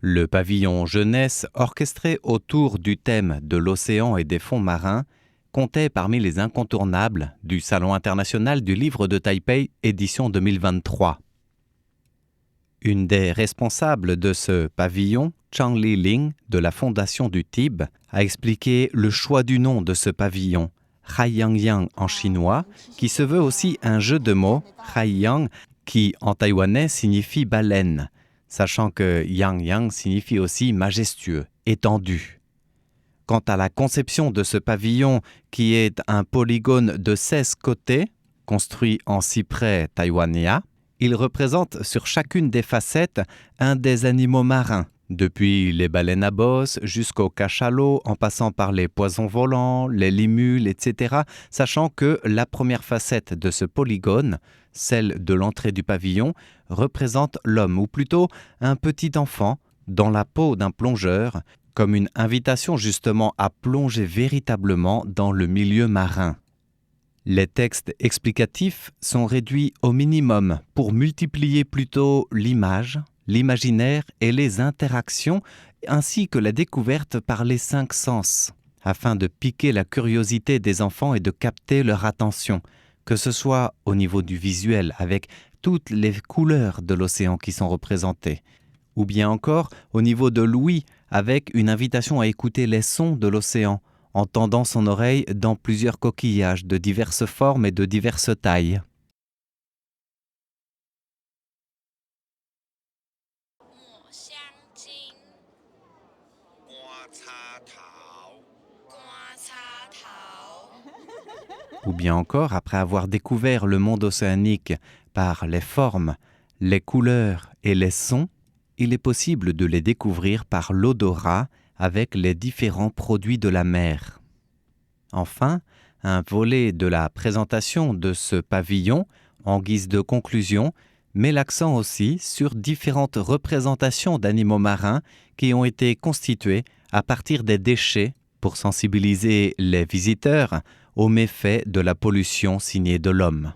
Le pavillon jeunesse, orchestré autour du thème de l'océan et des fonds marins, comptait parmi les incontournables du Salon international du livre de Taipei, édition 2023. Une des responsables de ce pavillon, Chang Liling, de la Fondation du Tibet, a expliqué le choix du nom de ce pavillon, Haiyang en chinois, qui se veut aussi un jeu de mots, Haiyang, qui en taïwanais signifie baleine, sachant que Yang signifie aussi majestueux, étendu. Quant à la conception de ce pavillon, qui est un polygone de 16 côtés, construit en cyprès taïwanais, il représente sur chacune des facettes un des animaux marins, depuis les baleines à bosse jusqu'aux cachalots, en passant par les poissons volants, les limules, etc., sachant que la première facette de ce polygone, celle de l'entrée du pavillon, représente l'homme, ou plutôt un petit enfant, dans la peau d'un plongeur, comme une invitation justement à plonger véritablement dans le milieu marin. Les textes explicatifs sont réduits au minimum pour multiplier plutôt l'image, l'imaginaire et les interactions, ainsi que la découverte par les 5 sens, afin de piquer la curiosité des enfants et de capter leur attention, que ce soit au niveau du visuel avec toutes les couleurs de l'océan qui sont représentées, ou bien encore au niveau de l'ouïe avec une invitation à écouter les sons de l'océan, en tendant son oreille dans plusieurs coquillages de diverses formes et de diverses tailles. Ou bien encore, après avoir découvert le monde océanique par les formes, les couleurs et les sons, il est possible de les découvrir par l'odorat avec les différents produits de la mer. Enfin, un volet de la présentation de ce pavillon, en guise de conclusion, met l'accent aussi sur différentes représentations d'animaux marins qui ont été constituées à partir des déchets pour sensibiliser les visiteurs aux méfaits de la pollution signée de l'homme.